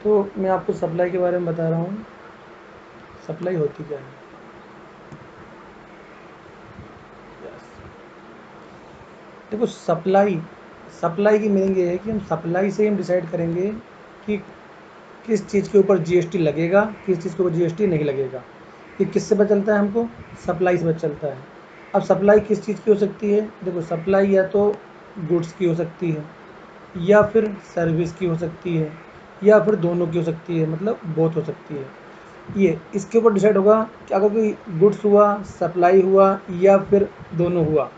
तो मैं आपको सप्लाई के बारे में बता रहा हूँ। सप्लाई होती क्या है? देखो, सप्लाई सप्लाई की मीनिंग ये है कि हम सप्लाई से हम डिसाइड करेंगे कि किस चीज़ के ऊपर जीएसटी लगेगा, किस चीज़ के ऊपर जीएसटी नहीं लगेगा। ये किससे पता चलता है हमको? सप्लाई से पता चलता है। अब सप्लाई किस चीज़ की हो सकती है? देखो, सप्लाई या तो गुड्स की हो सकती है, या फिर सर्विस की हो सकती है, या फिर दोनों की हो सकती है, मतलब बोथ हो सकती है। ये इसके ऊपर डिसाइड होगा कि अगर कोई गुड्स हुआ, सप्लाई हुआ, या फिर दोनों हुआ,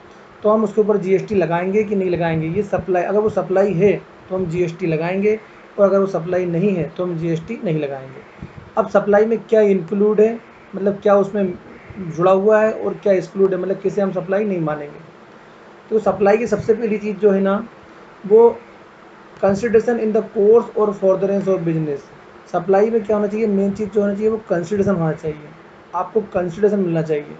तो हम उसके ऊपर जीएसटी लगाएंगे कि नहीं लगाएंगे। ये सप्लाई, अगर वो सप्लाई है तो हम जीएसटी लगाएंगे, और अगर वो सप्लाई नहीं है तो हम जीएसटी नहीं लगाएंगे। अब सप्लाई में क्या इंक्लूड है, मतलब क्या उसमें जुड़ा हुआ है, और क्या एक्सक्लूड है, मतलब किसे हम सप्लाई नहीं मानेंगे। तो सप्लाई की सबसे पहली चीज़ जो है ना, वो कंसिडरेशन इन द कोर्स और फॉर्दरेंस ऑफ बिजनेस। सप्लाई में क्या होना चाहिए? मेन चीज़ जो होना चाहिए वो कंसिडरेशन होना चाहिए। आपको कंसिडरेशन मिलना चाहिए,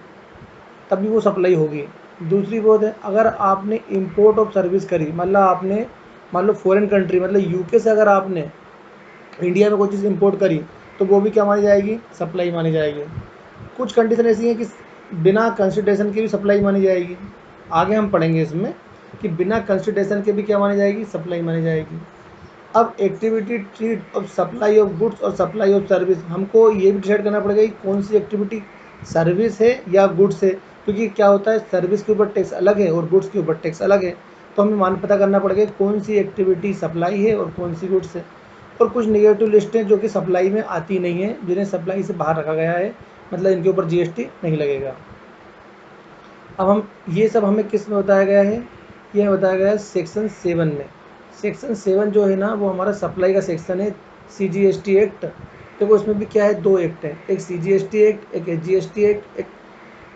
तभी वो सप्लाई होगी। दूसरी बात है, अगर आपने इंपोर्ट ऑफ सर्विस करी, मतलब आपने मान लो फॉरेन कंट्री, मतलब यूके से अगर आपने इंडिया में कोई चीज़ इंपोर्ट करी, तो वो भी क्या मानी जाएगी? सप्लाई मानी जाएगी। कुछ कंडीशन ऐसी हैं कि बिना कंसिडरेशन के भी सप्लाई मानी जाएगी। आगे हम पढ़ेंगे इसमें कि बिना कंसिडरेशन के भी क्या मानी जाएगी? सप्लाई मानी जाएगी। अब activity treat of supply of goods और सप्लाई ऑफ सर्विस, हमको ये भी डिसाइड करना पड़ेगा कि कौन सी एक्टिविटी सर्विस है या गुड्स है। क्योंकि क्या होता है, सर्विस के ऊपर टैक्स अलग है और गुड्स के ऊपर टैक्स अलग है। तो हमें मान पता करना पड़ेगा कौन सी एक्टिविटी सप्लाई है और कौन सी गुड्स है। और कुछ निगेटिव लिस्टें जो कि सप्लाई में आती नहीं है, जिन्हें सप्लाई से बाहर रखा गया है, मतलब इनके ऊपर जीएसटी नहीं लगेगा। अब हम ये सब हमें किस में बताया गया है? ये बताया गया है सेक्शन 7 में। सेक्शन 7 जो है ना, वो हमारा सप्लाई का सेक्शन है, सीजीएसटी एक्ट। देखो, इसमें भी क्या है, दो एक्ट हैं, एक सीजीएसटी एक्ट, एक एचजीएसटी एक्ट। एक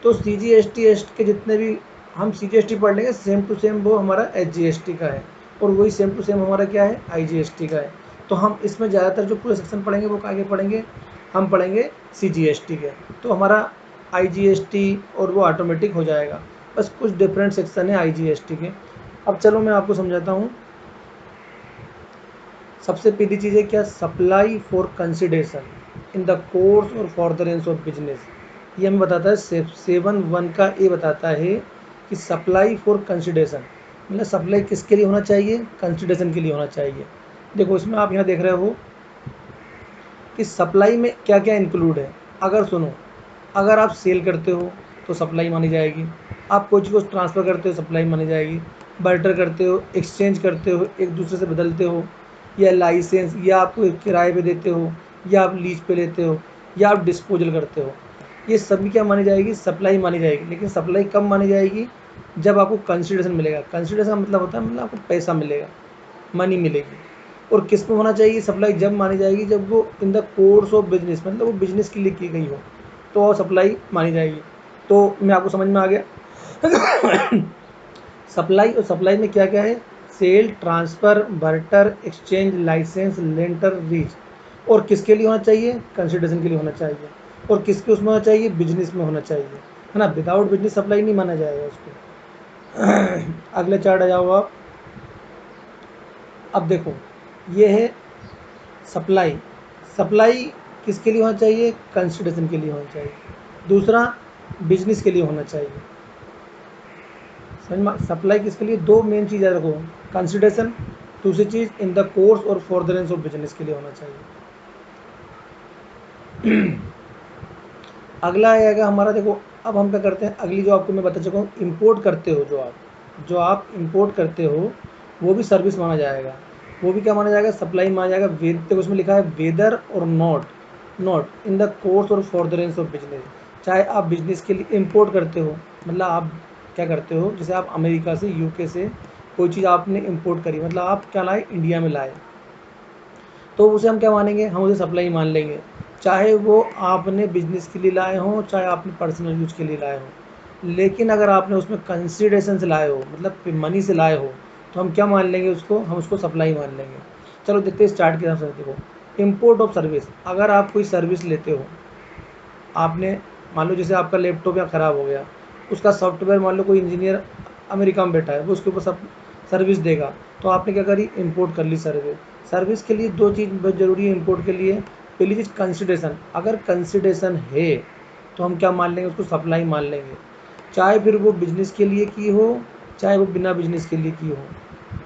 तो सीजीएसटी एक्ट के जितने भी हम सीजीएसटी पढ़ लेंगे, सेम टू सेम वो हमारा एचजीएसटी का है, और वही सेम टू सेम हमारा क्या है? आईजीएसटी का है। तो हम इसमें ज़्यादातर जो पूरे सेक्शन पढ़ेंगे वो आगे पढ़ेंगे, हम पढ़ेंगे सीजीएसटी के। तो हमारा आईजीएसटी और वो ऑटोमेटिक हो जाएगा। बस कुछ डिफरेंट सेक्शन है आईजीएसटी के। अब चलो मैं आपको समझाता हूँ। सबसे पहली चीज़ है क्या? Supply for consideration in the course और फॉर्दरेंस ऑफ बिजनेस। ये हमें बताता है 7(1) का ए बताता है कि सप्लाई फॉर कंसिडरेशन, मतलब सप्लाई किसके लिए होना चाहिए? कंसिडरेशन के लिए होना चाहिए। देखो, इसमें आप यहाँ देख रहे हो कि सप्लाई में क्या क्या इंक्लूड है। अगर सुनो, अगर आप सेल करते हो तो सप्लाई मानी जाएगी। आप कोई चीज़ को ट्रांसफ़र करते हो, सप्लाई मानी जाएगी। बार्टर करते हो, एक्सचेंज करते हो, एक दूसरे से बदलते हो, या लाइसेंस, या आप किराए पे देते हो, या आप लीज पे लेते हो, या आप डिस्पोजल करते हो, ये सभी क्या मानी जाएगी? सप्लाई मानी जाएगी। लेकिन सप्लाई कब मानी जाएगी? जब आपको कंसिडरेशन मिलेगा। कंसिडरेशन का मतलब होता है, मतलब आपको पैसा मिलेगा, मनी मिलेगी। और किस में होना चाहिए सप्लाई? जब मानी जाएगी जब वो इन द कोर्स ऑफ बिजनेस, मतलब वो बिजनेस के लिए की गई हो, तो वो सप्लाई मानी जाएगी। तो मैं आपको समझ में आ गया। सप्लाई, और सप्लाई में क्या क्या है? Sale, transfer, barter, exchange, licence, लेंटर, रीच। और किसके लिए होना चाहिए? कंसिडरेशन के लिए होना चाहिए। और किसके उसमें होना चाहिए? बिजनेस में होना चाहिए, है ना। विदाउट बिजनेस सप्लाई नहीं माना जाएगा उसको। अगले चार्ट आ जाओ आप। अब देखो, ये है सप्लाई। सप्लाई किसके लिए होना चाहिए? कंसिडरेशन के लिए होना चाहिए। दूसरा, बिजनेस के लिए होना चाहिए। समझ में? सप्लाई किसके लिए? दो मेन चीज़ याद रखो, कंसिडरेशन, दूसरी चीज़ इन द कोर्स और फॉर्दरेंस ऑफ बिजनेस के लिए होना चाहिए। अगला आएगा हमारा, देखो अब हम क्या करते हैं, अगली जो आपको मैं बता चुका हूँ, इंपोर्ट करते हो जो आप इंपोर्ट करते हो, वो भी सर्विस माना जाएगा। वो भी क्या माना जाएगा? सप्लाई माना जाएगा। देखो उसमें लिखा है weather or not in the course और फॉर्दरेंस ऑफ बिजनेस। चाहे आप बिजनेस के लिए इंपोर्ट करते हो, मतलब आप क्या करते हो, जैसे आप अमेरिका से, यूके से कोई चीज़ आपने इंपोर्ट करी, मतलब आप क्या लाए? इंडिया में लाए, तो उसे हम क्या मानेंगे? हम उसे सप्लाई मान लेंगे। चाहे वो आपने बिजनेस के लिए लाए हों, चाहे आपने पर्सनल यूज के लिए लाए हों। लेकिन अगर आपने उसमें कंसिडरेशन से लाए हो, मतलब मनी से लाए हो, तो हम क्या मान लेंगे उसको? हम उसको सप्लाई मान लेंगे। चलो देखते हैं स्टार्ट के हिसाब से। देखो, इम्पोर्ट ऑफ सर्विस, अगर आप कोई सर्विस लेते हो, आपने मान लो जैसे आपका लैपटॉप या ख़राब हो गया, उसका सॉफ्टवेयर मान लो कोई इंजीनियर अमेरिका में बैठा है, वो उसके ऊपर सब सर्विस देगा, तो आपने क्या करी, इंपोर्ट कर ली सर्विस। सर्विस के लिए दो चीज़ बहुत ज़रूरी है इंपोर्ट के लिए। पहली चीज़ कंसिडरेशन, अगर कंसिडरेशन है तो हम क्या मान लेंगे, उसको सप्लाई मान लेंगे, चाहे फिर वो बिजनेस के लिए की हो, चाहे वो बिना बिजनेस के लिए की हो।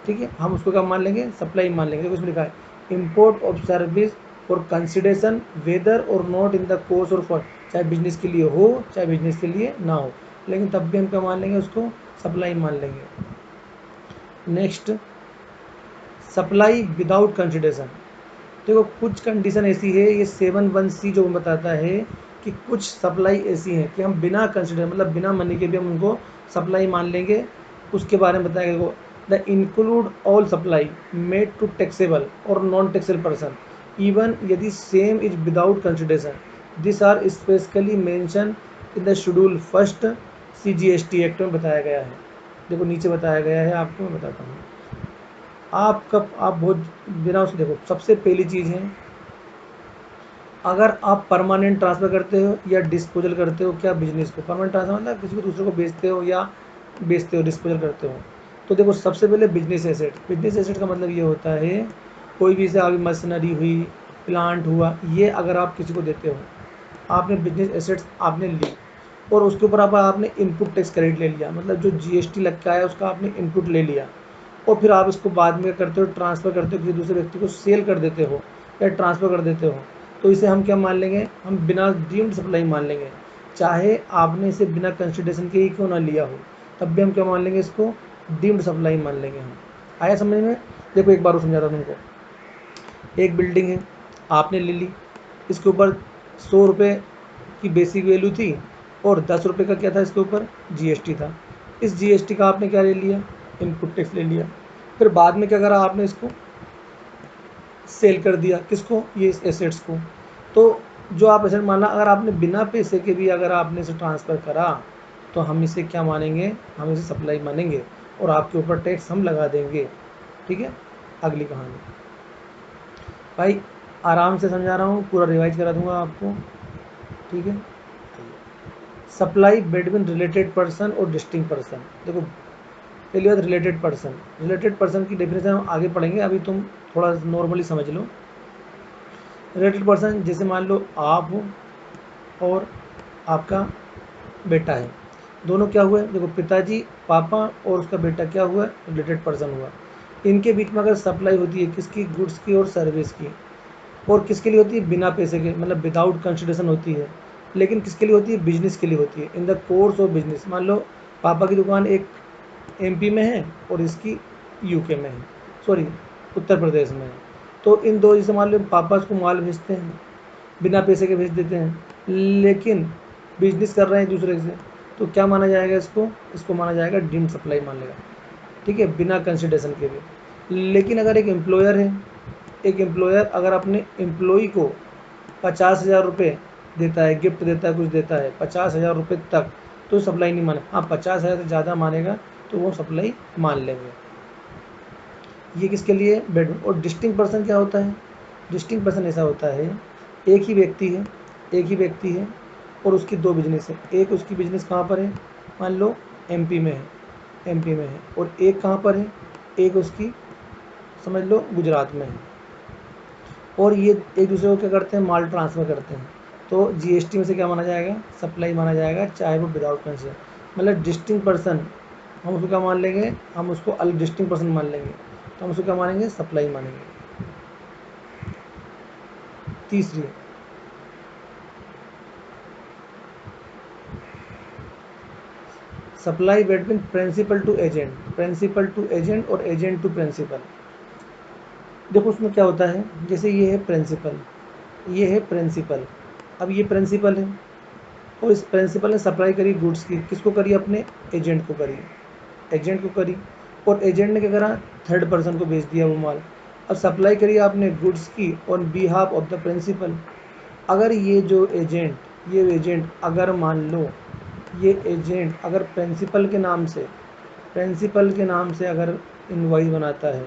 ठीक है, हम उसको क्या मान लेंगे, सप्लाई मान लेंगे। देखो उसमें लिखा है import of service for consideration whether or not in the course or for, चाहे बिजनेस के लिए हो चाहे बिजनेस के लिए ना हो, लेकिन तब भी हम क्या मान लेंगे, उसको सप्लाई मान लेंगे। Next, supply without consideration. देखो कुछ कंडीशन ऐसी है, ये 7(1)(c जो बताता है कि कुछ सप्लाई ऐसी हैं कि हम बिना कंसिडर मतलब बिना मनी के भी हम उनको सप्लाई मान लेंगे। उसके बारे में बताया गया, the include all supply made to taxable और नॉन टैक्सेबल पर्सन इवन यदि same is without consideration this are specifically mention in the schedule first CGST act में बताया गया है। देखो नीचे बताया गया है, आपको मैं बताता हूँ। आप बहुत बिना उसको देखो, सबसे पहली चीज़ है, अगर आप परमानेंट ट्रांसफ़र करते हो या डिस्पोजल करते हो, क्या बिजनेस को परमानेंट ट्रांसफ़र मतलब किसी को दूसरे को बेचते हो या डिस्पोजल करते हो, तो देखो सबसे पहले बिजनेस एसेट। बिजनेस एसेट का मतलब ये होता है कोई भी, से आगे मशीनरी हुई, प्लांट हुआ, ये अगर आप किसी को देते हो, आपने बिजनेस एसेट्स आपने ली और उसके ऊपर आपने इनपुट टैक्स क्रेडिट ले लिया, मतलब जो GST लग का है उसका आपने इनपुट ले लिया, और फिर आप इसको बाद में करते हो, ट्रांसफ़र करते हो, किसी दूसरे व्यक्ति को सेल कर देते हो या ट्रांसफ़र कर देते हो, तो इसे हम क्या मान लेंगे, हम बिना डीम्ड सप्लाई मान लेंगे। चाहे आपने इसे बिना कंसिडरेशन के ही क्यों ना लिया हो, तब भी हम क्या मान लेंगे, इसको डीम्ड सप्लाई मान लेंगे हम। आया समझ में? देखो एक बार और समझाता हूँ तुमको। एक बिल्डिंग है, आपने ले ली, इसके ऊपर 100 रुपये की बेसिक वैल्यू थी और 10 रुपये का क्या था, इसके ऊपर GST था। इस GST का आपने क्या ले लिया, इनपुट टैक्स ले लिया। फिर बाद में क्या करा, आपने इसको सेल कर दिया, किसको, ये इस एसेट्स को। तो जो आप एसेट माना, अगर आपने बिना पैसे के भी अगर आपने इसे ट्रांसफ़र करा, तो हम इसे क्या मानेंगे, हम इसे सप्लाई मानेंगे और आपके ऊपर टैक्स हम लगा देंगे। ठीक है, अगली कहानी भाई आराम से समझा रहा हूँ, पूरा रिवाइज करा दूंगा आपको। ठीक है, सप्लाई बिटवीन रिलेटेड पर्सन और डिस्टिंक्ट पर्सन। देखो पहली बात, रिलेटेड पर्सन। रिलेटेड पर्सन की डेफिनेशन हम आगे पढ़ेंगे, अभी तुम थोड़ा नॉर्मली समझ लो। रिलेटेड पर्सन जैसे मान लो आप हो और आपका बेटा है, दोनों क्या हुए, देखो पिताजी पापा और उसका बेटा क्या हुआ, रिलेटेड पर्सन हुआ। इनके बीच में अगर सप्लाई होती है किसकी, गुड्स की और सर्विस की, और किसके लिए होती है, बिना पैसे के मतलब विदाउट कंसिडरेशन होती है, लेकिन किसके लिए होती है, बिजनेस के लिए होती है। इन द कोर्स ऑफ बिजनेस, मान लो पापा की दुकान एक MP में है और इसकी UK में है, सॉरी उत्तर प्रदेश में है, तो इन दो, जैसे मान लो पापा उसको माल भेजते हैं, बिना पैसे के भेज देते हैं, लेकिन बिजनेस कर रहे हैं दूसरे से, तो क्या माना जाएगा, इसको माना जाएगा डीम्ड सप्लाई मान लेगा। ठीक है, बिना कंसिडरेशन के भी। लेकिन अगर एक एम्प्लॉयर है, एक एम्प्लॉयर अगर अपने एम्प्लॉई को 50,000 रुपये देता है, गिफ्ट देता है, कुछ देता है 50,000 रुपये तक, तो सप्लाई नहीं माने। हाँ 50,000 से ज़्यादा मानेगा तो वो सप्लाई मान लेंगे। ये किसके लिए, बेडरूम। और डिस्टिंक्ट पर्सन क्या होता है, डिस्टिंक्ट पर्सन ऐसा होता है, एक ही व्यक्ति है और उसकी दो बिजनेस है। एक उसकी बिजनेस कहाँ पर है, मान लो MP में है, और एक कहाँ पर है, एक उसकी समझ लो गुजरात में है, और ये एक दूसरे को क्या करते हैं, माल ट्रांसफ़र करते हैं, तो GST में से क्या माना जाएगा, सप्लाई माना जाएगा, चाहे वो विदाउट कंसिडर। मतलब डिस्टिंक्ट पर्सन हम उसको क्या मान लेंगे, हम उसको अलग डिस्टिंक्ट पर्सन मान लेंगे, तो हम उसको क्या मानेंगे, सप्लाई मानेंगे। तीसरी, supply between principal to agent और एजेंट टू प्रिंसिपल। देखो उसमें क्या होता है, जैसे ये है प्रिंसिपल, अब ये प्रिंसिपल है और इस प्रिंसिपल ने सप्लाई करी गुड्स की, किसको करी, अपने एजेंट को करी, और एजेंट ने क्या करा, थर्ड पर्सन को बेच दिया वो माल। अब सप्लाई करी आपने गुड्स की on behalf of the principal. अगर ये एजेंट अगर मान लो ये एजेंट अगर प्रिंसिपल के नाम से अगर इनवॉइस बनाता है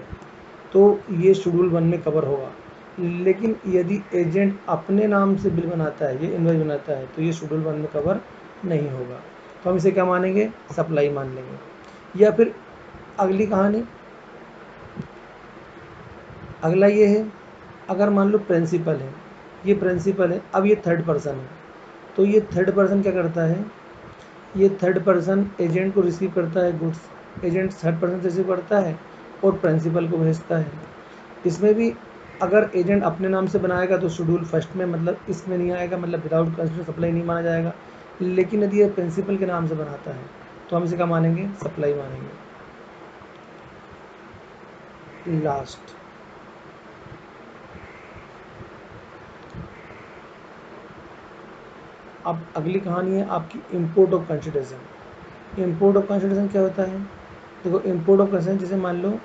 तो ये शेड्यूल 1 में कवर होगा। लेकिन यदि एजेंट अपने नाम से बिल बनाता है, ये इनवॉइस बनाता है, तो ये शेड्यूल 1 में कवर नहीं होगा। तो हम इसे क्या मानेंगे, सप्लाई मान लेंगे। या फिर अगली कहानी, अगला ये है, अगर मान लो प्रिंसिपल है, ये प्रिंसिपल है, अब ये थर्ड पर्सन है, तो ये थर्ड पर्सन क्या करता है, ये थर्ड पर्सन एजेंट को रिसीव करता है गुड्स, एजेंट थर्ड पर्सन से रिसीव करता है और प्रिंसिपल को भेजता है। इसमें भी अगर एजेंट अपने नाम से बनाएगा तो शेड्यूल फर्स्ट में, मतलब इसमें नहीं आएगा, मतलब विदाउट कंसिडर सप्लाई नहीं माना जाएगा। लेकिन यदि ये प्रिंसिपल के नाम से बनाता है तो हम इसे क्या मानेंगे, सप्लाई मानेंगे। लास्ट, अब अगली कहानी है आपकी import of consideration. Import of consideration क्या होता है, देखो इम्पोर्ट ऑफ कंसिडरेशन जैसे मान लो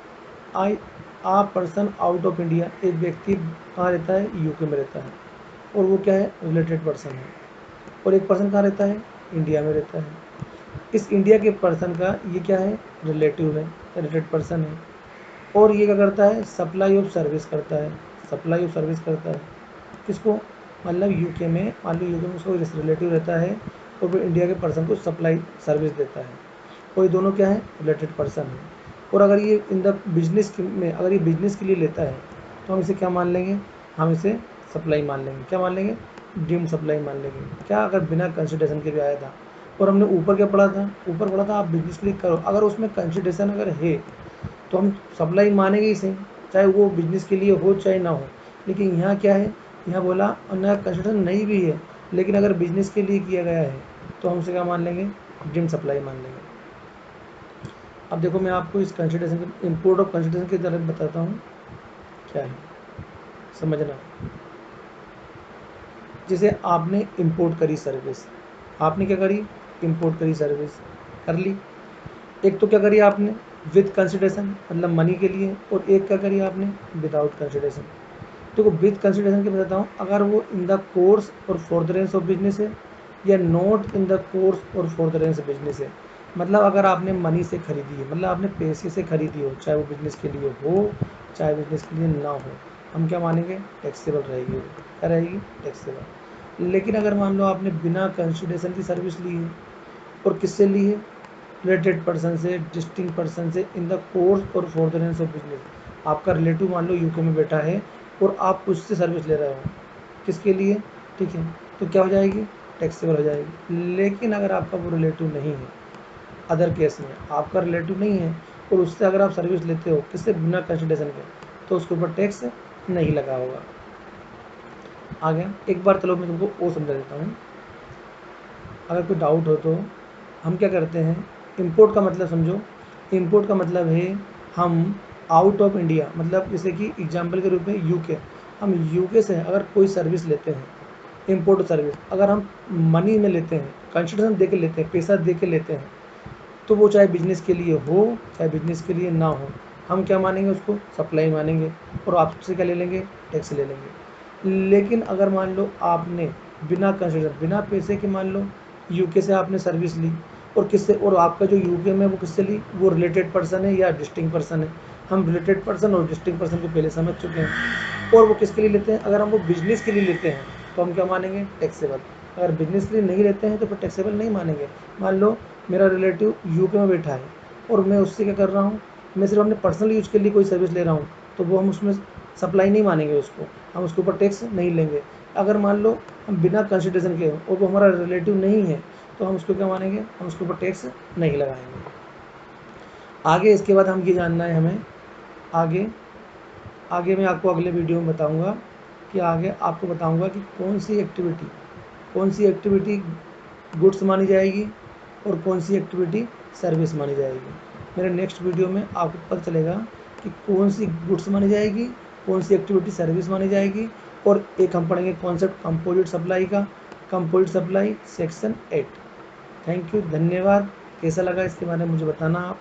I a person out of India, एक व्यक्ति कहाँ रहता है, यूके में रहता है, और वो क्या है, रिलेटेड पर्सन है। और एक पर्सन कहाँ रहता है, इंडिया में रहता है। इस इंडिया के पर्सन का ये क्या है, रिलेटिव है, रिलेटेड पर्सन है। और ये क्या करता है, सप्लाई ऑफ सर्विस करता है, सप्लाई ऑफ सर्विस करता है किसको, मतलब यूके में, मान लो यूके में उसको रिलेटिव रहता है और वो इंडिया के पर्सन को सप्लाई सर्विस देता है, और ये दोनों क्या है, रिलेटेड पर्सन है। और अगर ये इन द बिजनेस में, अगर ये बिजनेस के लिए लेता है तो हम इसे क्या मान लेंगे, हम इसे सप्लाई मान लेंगे, क्या मान लेंगे, डीम्ड सप्लाई मान लेंगे। क्या, अगर बिना कंसिडरेशन के भी आया था। और हमने ऊपर क्या पढ़ा था, ऊपर पढ़ा था आप बिजनेस के लिए करो, अगर उसमें कंसिडरेशन अगर है तो हम सप्लाई मानेंगे ही सही, चाहे वो बिजनेस के लिए हो चाहे ना हो। लेकिन यहाँ क्या है, यहाँ बोला और ना कंसिडरेशन नहीं भी है, लेकिन अगर बिजनेस के लिए किया गया है तो हम उसे क्या मान लेंगे, डीम्ड सप्लाई मान लेंगे। अब देखो मैं आपको इस कंसिडरेशन के, इम्पोर्ट ऑफ कंसिडरेशन की तरफ बताता हूँ क्या है, समझना। जैसे आपने इंपोर्ट करी सर्विस, आपने क्या करी, इंपोर्ट करी सर्विस कर ली। एक तो क्या करी आपने विद कंसिडरेशन, मतलब मनी के लिए, और एक क्या करी आपने विदाउट कंसिडरेशन। देखो विद कंसिडरेशन के बताता हूँ, अगर वो इन द कोर्स और फॉर्दरेंस ऑफ बिजनेस है या नॉट इन द कोर्स और फॉर्दरेंस ऑफ बिजनेस है। मतलब अगर आपने मनी से खरीदी है, मतलब आपने पैसे से खरीदी हो, चाहे वो बिजनेस के लिए हो चाहे बिजनेस के लिए ना हो, हम क्या मानेंगे, टैक्सेबल रहेगी, क्या रहेगी, टैक्सेबल। लेकिन अगर मान लो आपने बिना कंसिडरेशन की सर्विस ली है, और किससे ली है, रिलेटेड पर्सन से, डिस्टिंक्ट पर्सन से, इन द कोर्स और फॉर्दरेंस ऑफ बिजनेस। आपका रिलेटिव मान लो यूके में बैठा है और आप उससे सर्विस ले रहे हो, किसके लिए, ठीक है, तो क्या हो जाएगी, टैक्सेबल हो जाएगी। लेकिन अगर आपका वो रिलेटिव नहीं है, अदर केस में आपका रिलेटिव नहीं है और उससे अगर आप सर्विस लेते हो किससे, बिना कंसिडरेशन के, तो उसके ऊपर टैक्स नहीं लगा होगा। आ गया, एक बार चलो मैं तुमको वो समझा देता हूँ, अगर कोई डाउट हो तो। हम क्या करते हैं, इंपोर्ट का मतलब समझो, इंपोर्ट का मतलब है हम आउट ऑफ इंडिया, मतलब जैसे कि एग्जांपल के रूप में यूके, हम यूके से अगर कोई सर्विस लेते हैं, इंपोर्ट सर्विस अगर हम मनी में लेते हैं, कंसिडरेशन दे के लेते हैं, पैसा दे के लेते हैं, तो वो चाहे बिजनेस के लिए हो चाहे बिजनेस के लिए ना हो, हम क्या मानेंगे, उसको सप्लाई मानेंगे और आपसे क्या ले लेंगे, टैक्स ले लेंगे। लेकिन अगर मान लो आपने बिना कंसिडर, बिना पैसे के, मान लो यूके से आपने सर्विस ली, और किससे, और आपका जो यूके में वो किससे ली, वो रिलेटेड पर्सन है या डिस्टिंक्ट पर्सन है। हम रिलेटेड पर्सन और डिस्टिंक्ट पर्सन को पहले समझ चुके हैं। और वो किसके लिए लेते हैं, अगर हम वो बिजनेस के लिए लेते हैं तो हम क्या मानेंगे, टैक्सेबल। अगर बिजनेस के लिए नहीं लेते हैं तो फिर टैक्सेबल नहीं मानेंगे। मान लो मेरा रिलेटिव यूके में बैठा है और मैं उससे क्या कर रहा हूँ, मैं सिर्फ अपने पर्सनल यूज के लिए कोई सर्विस ले रहा हूँ, तो वो हम उसमें सप्लाई नहीं मानेंगे उसको, हम उसके ऊपर टैक्स नहीं लेंगे। अगर मान लो हम बिना कंसिडरेशन के और वो हमारा रिलेटिव नहीं है तो हम उसको क्या मानेंगे, हम उसके ऊपर टैक्स नहीं लगाएंगे। आगे इसके बाद हम ये जानना है हमें, आगे आगे मैं आपको अगले वीडियो में बताऊंगा कि आगे आपको बताऊंगा कि कौन सी एक्टिविटी गुड्स मानी जाएगी और कौन सी एक्टिविटी सर्विस मानी जाएगी। मेरे नेक्स्ट वीडियो में आपको पता चलेगा कि कौन सी गुड्स मानी जाएगी, कौन सी एक्टिविटी सर्विस मानी जाएगी। और एक हम पढ़ेंगे कॉन्सेप्ट कंपोजिट सप्लाई का, composite supply section 8। Thank you, धन्यवाद। कैसा लगा इसके बारे में मुझे बताना आप।